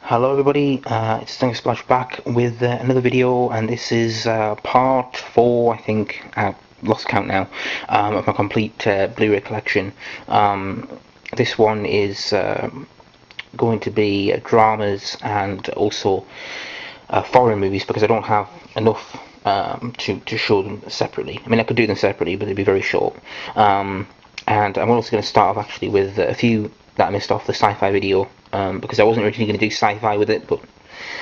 Hello everybody, it's Splash back with another video, and this is part 4, I think, lost count now, of my complete Blu-ray collection. This one is going to be dramas and also foreign movies, because I don't have enough to show them separately. I mean, I could do them separately, but they'd be very short. And I'm also going to start off actually with a few that I missed off the sci-fi video, because I wasn't originally going to do sci-fi with it, but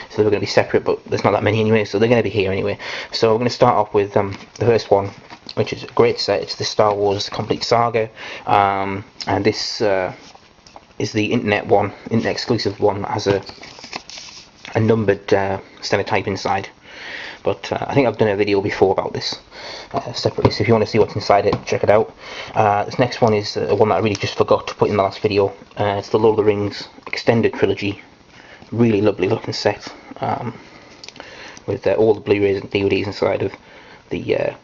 so they were going to be separate, but there's not that many anyway, so they're going to be here anyway. So we're going to start off with the first one, which is a great set. It's the Star Wars Complete Saga, and this is the internet exclusive one that has a numbered stenotype inside. But I think I've done a video before about this separately, so if you want to see what's inside it, check it out. This next one is one that I really just forgot to put in the last video. It's the Lord of the Rings Extended Trilogy. Really lovely looking set, with all the Blu-rays and DVDs inside of the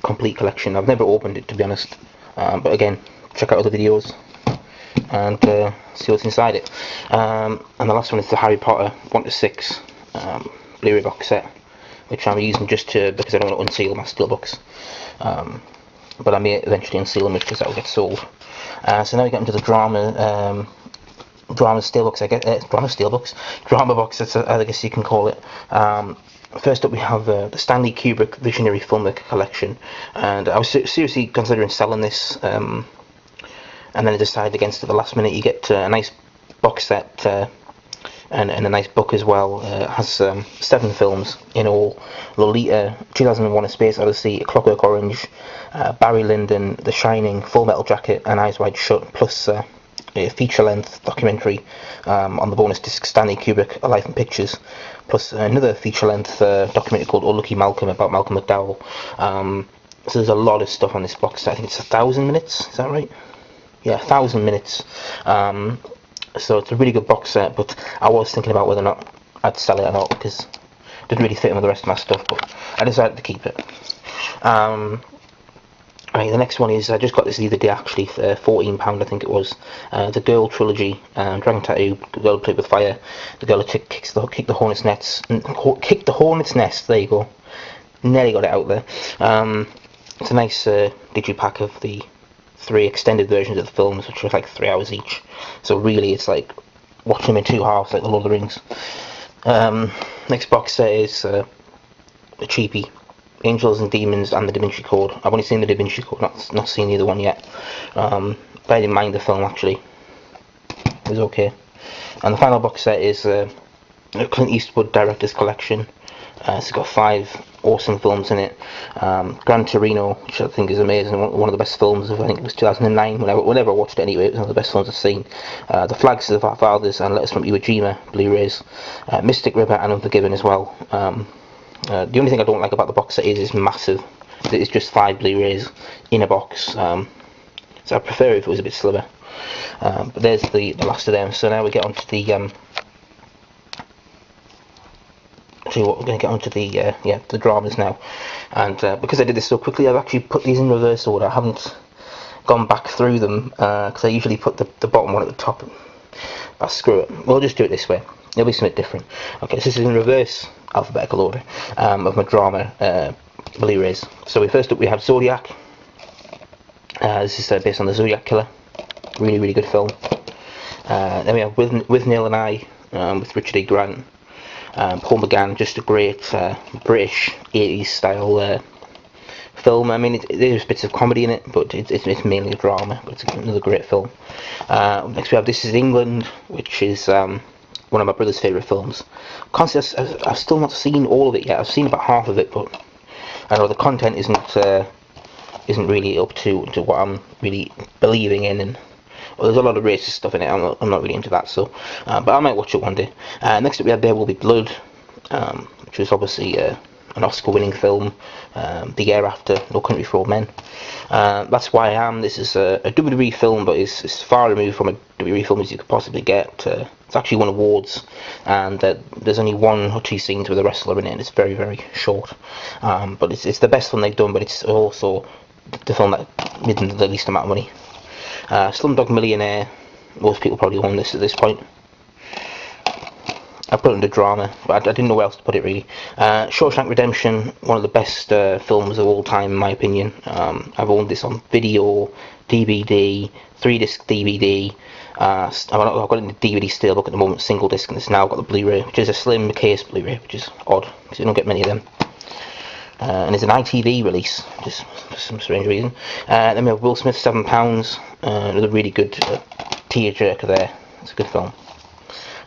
complete collection. I've never opened it, to be honest, but again, check out other videos and see what's inside it. And the last one is the Harry Potter 1 to 6 Blu-ray box set, which I'm using just because I don't want to unseal my steelbooks, but I may eventually unseal them because that will get sold. So now we get into the drama steelbooks, drama boxes, I guess you can call it. First up, we have the Stanley Kubrick Visionary Filmmaker Collection, and I was seriously considering selling this, and then I decided against it at the last minute. You get a nice box set. And a nice book as well. It has 7 films in all: Lolita, 2001: A Space Odyssey, A Clockwork Orange, Barry Lyndon, The Shining, Full Metal Jacket, and Eyes Wide Shut, plus a feature-length documentary on the bonus disc, Stanley Kubrick: A Life in Pictures, plus another feature-length documentary called Oh Lucky Malcolm, about Malcolm McDowell. So there's a lot of stuff on this box set. I think it's 1,000 minutes, is that right? Yeah, 1,000 minutes. So it's a really good box set, but I was thinking about whether or not I'd sell it or not, because it didn't really fit in with the rest of my stuff, but I decided to keep it. Right, the next one is, I just got this the other day actually, for £14 I think it was, the Girl Trilogy, Dragon Tattoo, The Girl Who Played With Fire, The Girl Who Kicked the Hornet's Nest, there you go, nearly got it out there. It's a nice digipack of the 3 extended versions of the films, which are like 3 hours each. So really, it's like watching them in 2 halves, like the Lord of the Rings. Next box set is a cheapie, Angels and Demons and the Da Vinci Code. I've only seen the Da Vinci Code, not seen the other one yet. But I didn't mind the film actually. It was okay. And the final box set is a Clint Eastwood Director's Collection. It's got 5 awesome films in it. Gran Torino, which I think is amazing, one of the best films of, I think it was 2009, whenever I watched it anyway, it was one of the best films I've seen. The Flags of Our Fathers and Letters from Iwo Jima Blu-rays, Mystic River and Unforgiven as well. The only thing I don't like about the box set is it's massive. It's just 5 Blu-rays in a box, so I prefer it if it was a bit slimmer. But there's the last of them. So now we get on to the we're going to get onto the dramas now, and because I did this so quickly, I've actually put these in reverse order. I haven't gone back through them, because I usually put the bottom one at the top. Screw it, we'll just do it this way. It'll be something different. Okay, so this is in reverse alphabetical order of my drama Blu-rays. So first up we have Zodiac. This is based on the Zodiac Killer. Really good film. Then we have With Neil and I, with Richard E. Grant. Paul McGann, just a great British 80s style film. I mean, there's bits of comedy in it, but it's mainly a drama, but it's another great film. Next we have This Is England, which is one of my brother's favourite films. I've still not seen all of it yet. I've seen about half of it, but I know the content isn't really up to what I'm really believing in, and well, there's a lot of racist stuff in it. I'm not really into that, so but I might watch it one day. Next up we have There Will Be Blood, which was obviously an Oscar-winning film the year after No Country for Old Men. That's Why I Am. This is a WWE film, but it's far removed from a WWE film as you could possibly get. It's actually won awards, and there's only 1 or 2 scenes with a wrestler in it, and it's very short. But it's the best one they've done, but it's also the film that made them the least amount of money. Slumdog Millionaire, most people probably own this at this point. I put it under drama, but I didn't know where else to put it really. Shawshank Redemption, one of the best films of all time in my opinion. I've owned this on video, DVD, 3-disc DVD. I've got it in the DVD steelbook at the moment, single disc, and it's now got the Blu-ray, which is a slim case Blu-ray, which is odd because you don't get many of them. And it's an ITV release, just for some strange reason. Then we have Will Smith, £7, another really good tearjerker there. It's a good film.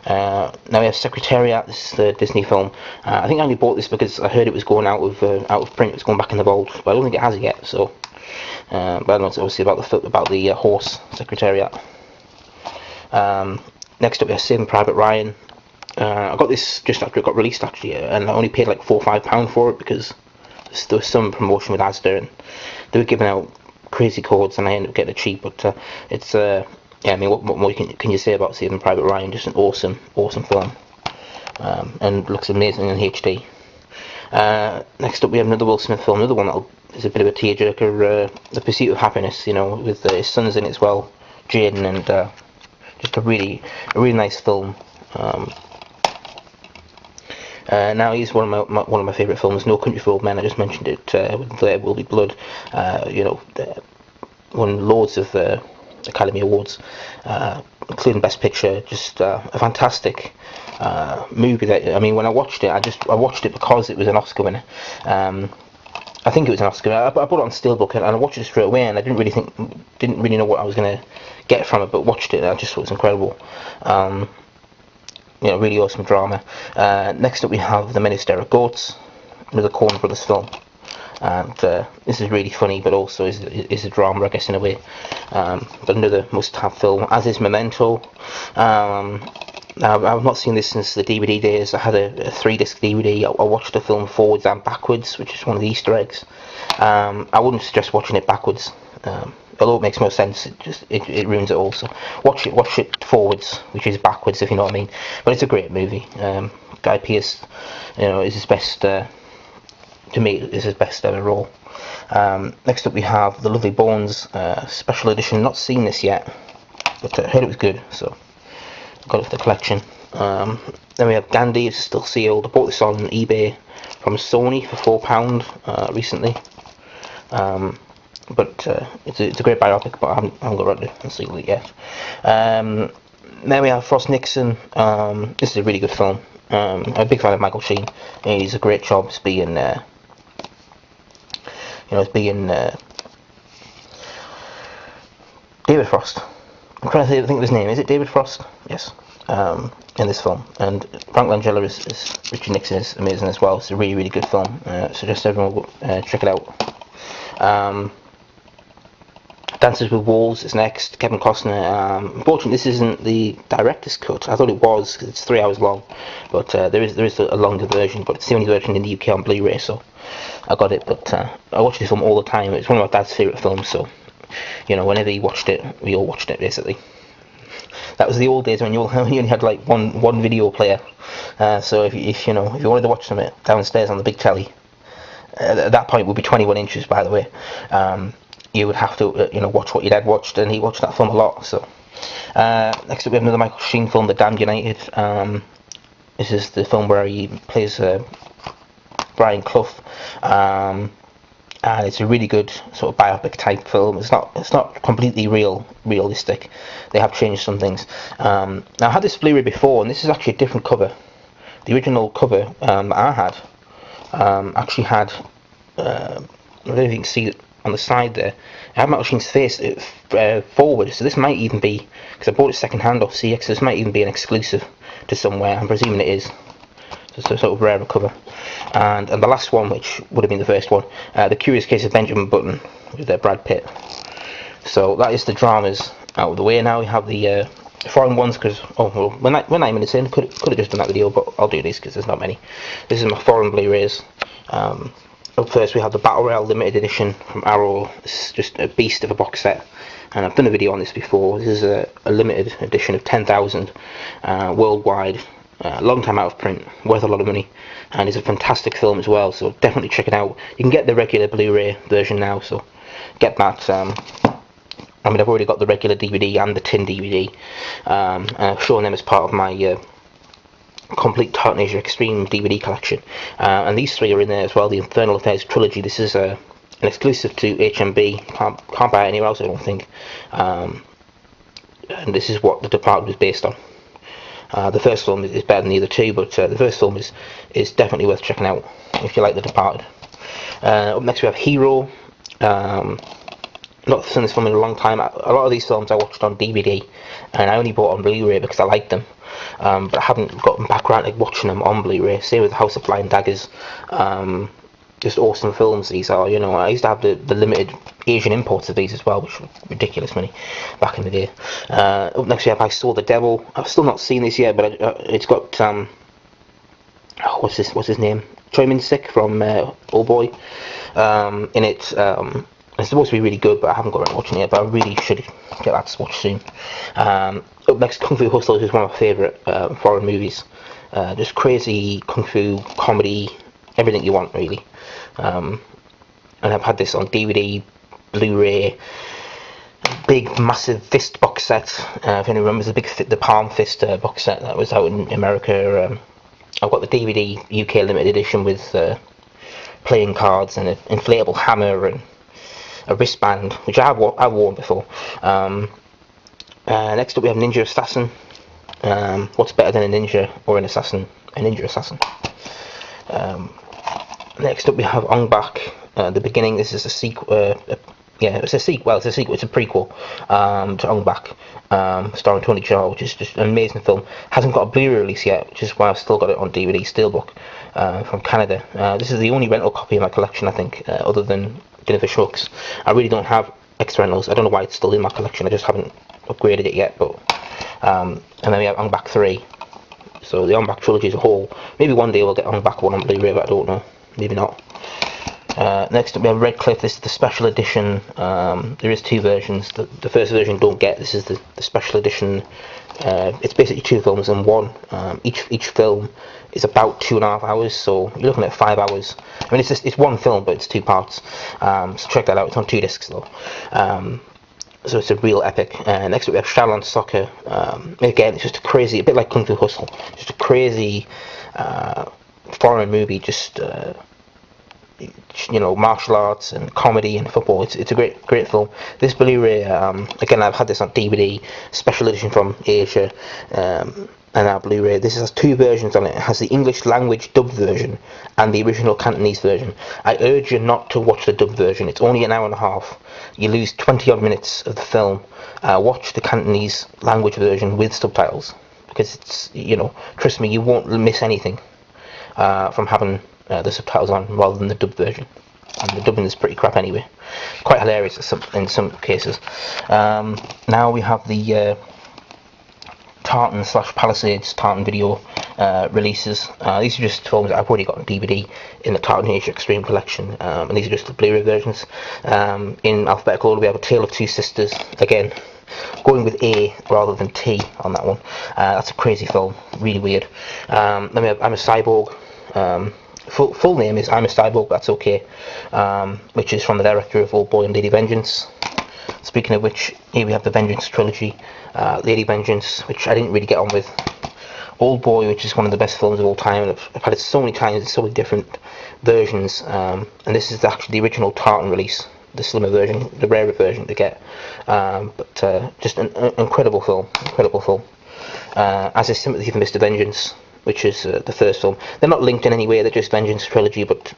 Now we have Secretariat. This is the Disney film. I think I only bought this because I heard it was going out of print. It's going back in the vault, but I don't think it has it yet. So, but I don't know. It's obviously about the horse Secretariat. Next up we have Saving Private Ryan. I got this just after it got released actually, and I only paid like £4 or £5 for it because there was some promotion with Asda and they were giving out crazy codes, and I ended up getting it cheap. But it's yeah, I mean, what more can you say about Saving Private Ryan? Just an awesome film, and looks amazing in HD. Next up we have another Will Smith film, another one that is a bit of a tearjerker, The Pursuit of Happiness. You know, with his sons in it as well, Jaden, and just a really nice film. Now he's one of my favourite films, No Country for Old Men. I just mentioned it with There Will Be Blood. You know, won loads of Academy Awards, including Best Picture. Just a fantastic movie. That, I mean, when I watched it, I watched it because it was an Oscar winner. I think it was an Oscar. I bought it on Steelbook and I watched it straight away, and I didn't really know what I was going to get from it, but watched it and I just thought it was incredible. You know, really awesome drama. Next up we have The Minister of Goats, another Coen Brothers film, and this is really funny, but also is a drama, I guess, in a way. But another must-have film, as is Memento. Now, I've not seen this since the DVD days. I had a 3-disc DVD. I watched the film forwards and backwards, which is one of the Easter eggs. I wouldn't suggest watching it backwards. Although it makes more sense, it ruins it all. So watch it forwards, which is backwards, if you know what I mean. But it's a great movie. Guy Pearce, you know, is his best. To me, is his best ever role. Next up, we have The Lovely Bones special edition. Not seen this yet, but I heard it was good, so got it for the collection. Then we have Gandhi. It's still sealed. I bought this on eBay from Sony for £4 recently. But it's a great biopic, but I haven't got around to seeing it yet. Then we have Frost Nixon. This is a really good film. I'm a big fan of Michael Sheen. He's a great job as being, David Frost. I'm trying to think of his name. Is it David Frost? Yes. In this film, and Frank Langella is Richard Nixon is amazing as well. It's a really good film. Suggest everyone will check it out. Dances with Wolves is next. Kevin Costner. Unfortunately, this isn't the director's cut. I thought it was because it's 3 hours long, but there is a longer version. But it's the only version in the UK on Blu-ray, so I got it. But I watch this film all the time. It's one of my dad's favourite films, so you know, whenever he watched it, we all watched it basically. That was the old days when you only had like one video player. So if you wanted to watch something downstairs on the big telly, at that point it would be 21 inches, by the way. You would have to watch what your dad watched, and he watched that film a lot. So next up we have another Michael Sheen film, The Damned United. This is the film where he plays Brian Clough, and it's a really good sort of biopic type film. It's not completely realistic. They have changed some things. Now I had this Blu-ray before, and this is actually a different cover. The original cover I had actually had I don't know if you can see it on the side there. I had Michael Sheen's face forward, so this might even be, because I bought it second hand off CX, so this might even be an exclusive to somewhere. I'm presuming it is. So it's a sort of rare cover. And the last one, which would have been the first one, The Curious Case of Benjamin Button, with Brad Pitt. So that is the dramas out of the way. Now we have the foreign ones, because when 9 minutes in, could have just done that video, but I'll do this because there's not many. This is my foreign Blu-rays. Up first we have the Battle Royale limited edition from Arrow. This is just a beast of a box set, and I've done a video on this before. This is a limited edition of 10,000 worldwide. Long time out of print, worth a lot of money, and it's a fantastic film as well, so definitely check it out. You can get the regular Blu-ray version now, so get that. I mean, I've already got the regular DVD and the tin DVD, and I've shown them as part of my complete Tartan Asia Extreme DVD collection, and these three are in there as well. The Infernal Affairs trilogy. This is an exclusive to HMB. Can't buy it anywhere else, I don't think. And this is what The Departed was based on. The first film is better than the other two, but the first film is definitely worth checking out if you like The Departed. Up next we have Hero. Not seen this film in a long time. A lot of these films I watched on DVD, and I only bought on Blu-ray because I liked them. But I haven't gotten back around to watching them on Blu-ray. Same with House of Flying Daggers. Just awesome films these are. You know, I used to have the limited Asian imports of these as well, which was ridiculous money back in the day. Up next we have I Saw the Devil. I've still not seen this yet, but it's got what's his name? Choi Min-sik from Old Boy in it. It's supposed to be really good, but I haven't got around to watching it yet, but I really should get that to watch soon. Up next, Kung Fu Hustlers is one of my favourite foreign movies. Just crazy Kung Fu comedy, everything you want, really. And I've had this on DVD, Blu-ray, big massive fist box set. If anyone remembers the Palm Fist box set that was out in America. I've got the DVD UK limited edition with playing cards and an inflatable hammer and a wristband, which I've worn before. Next up we have Ninja Assassin. What's better than a ninja or an assassin? A ninja assassin. Next up we have Ong Bak, The Beginning. This is a sequel. It's a sequel. Well, it's a sequel. It's a prequel to Ong Bak, starring Tony Jaa, which is just an amazing film. Hasn't got a Blu-ray release yet, which is why I've still got it on DVD Steelbook from Canada. This is the only rental copy in my collection, I think, other than Dinner for Schmucks. I really don't have extra rentals. I don't know why it's still in my collection. I just haven't upgraded it yet. But and then we have Ong Bak 3. So the Ong Bak trilogy as a whole. Maybe one day we'll get Ong Bak 1 on Blu-ray, but I don't know. Maybe not. Next up we have Red Cliff. This is the special edition. There is two versions. The first version don't get. This is the special edition. It's basically two films in one. Each film is about 2.5 hours, so you're looking at 5 hours. I mean, it's one film, but it's two parts. So check that out. It's on 2 discs though. So it's a real epic. Next up we have Shaolin Soccer. Again, it's just a crazy, a bit like Kung Fu Hustle, just a crazy foreign movie. Just you know, martial arts and comedy and football. It's a great film. This Blu-ray, again, I've had this on DVD, special edition from Asia, and now Blu-ray. This has 2 versions on it. It has the English language dubbed version and the original Cantonese version. I urge you not to watch the dubbed version. It's only an hour and a half. You lose 20 odd minutes of the film. Watch the Cantonese language version with subtitles, because it's, you know, trust me, you won't miss anything from having the subtitles on rather than the dubbed version. And the dubbing is pretty crap anyway. Quite hilarious in some cases. Now we have the Tartan / Palisades Tartan video releases. These are just films that I've already got on DVD in the Tartan Asia Extreme collection, and these are just the Blu-ray versions. In alphabetical order we have A Tale of Two Sisters. Again, going with A rather than T on that one. That's a crazy film, really weird. Then we have I'm a Cyborg. Full name is I'm a Cyborg, That's Okay, which is from the director of Old Boy and Lady Vengeance. Speaking of which, here we have the Vengeance trilogy. Lady Vengeance, which I didn't really get on with. Old Boy, which is one of the best films of all time, and I've had it so many times in so many different versions, and this is actually the original Tartan release, the slimmer version, the rarer version to get, but just an incredible film, as is Sympathy for Mr. Vengeance, which is the first film. They're not linked in any way, they're just Vengeance trilogy, but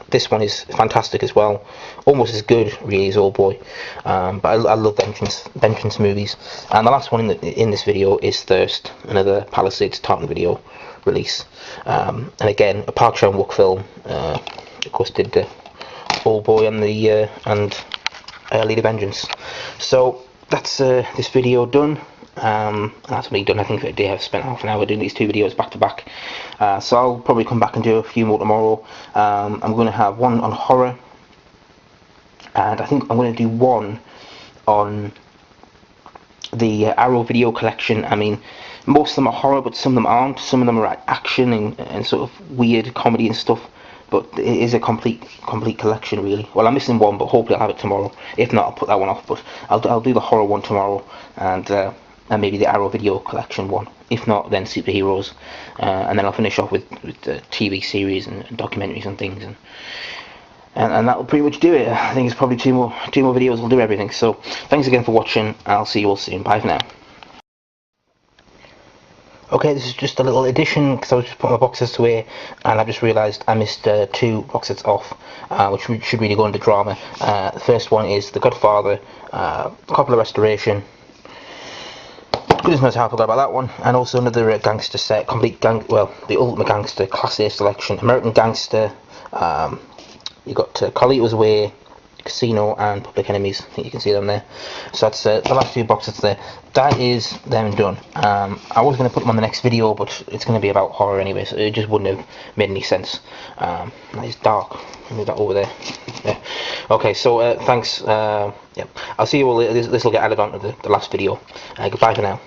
this one is fantastic as well. Almost as good, really, as Old Boy. But I love Vengeance movies. And the last one in this video is Thirst, another Palisades Tartan video release. And again, a Park Chan-wook film. Of course, did Old Boy and the Lady Vengeance. So that's this video done. That's what I've done. I think for today I've spent half an hour doing these 2 videos back to back, so I'll probably come back and do a few more tomorrow. I'm going to have one on horror, and I think I'm going to do one on the Arrow video collection. I mean, most of them are horror, but some of them aren't. Some of them are action and sort of weird comedy and stuff, but it is a complete collection, really. Well, I'm missing one, but hopefully I'll have it tomorrow. If not, I'll put that one off, but I'll do the horror one tomorrow, and and maybe the Arrow Video Collection one. If not, then superheroes, and then I'll finish off with the TV series and documentaries and things, and that'll pretty much do it. I think it's probably two more videos will do everything. So thanks again for watching. I'll see you all soon. Bye for now. Okay, this is just a little addition because I was just putting my box sets away and I just realised I missed two box sets off, which should really go into drama. The first one is The Godfather, Coppola Restoration. Goodness knows how I forgot about that one. And also another gangster set, the Ultimate Gangster Class A selection, American Gangster. You got Carlito's Way, Casino, and Public Enemies. I think you can see them there. So that's the last two box sets there. That is them done. I was going to put them on the next video, but it's going to be about horror anyway, so it just wouldn't have made any sense. That is dark. Move that over there. Yeah. Okay, so thanks. I'll see you all later. This will get added on to the last video. Goodbye for now.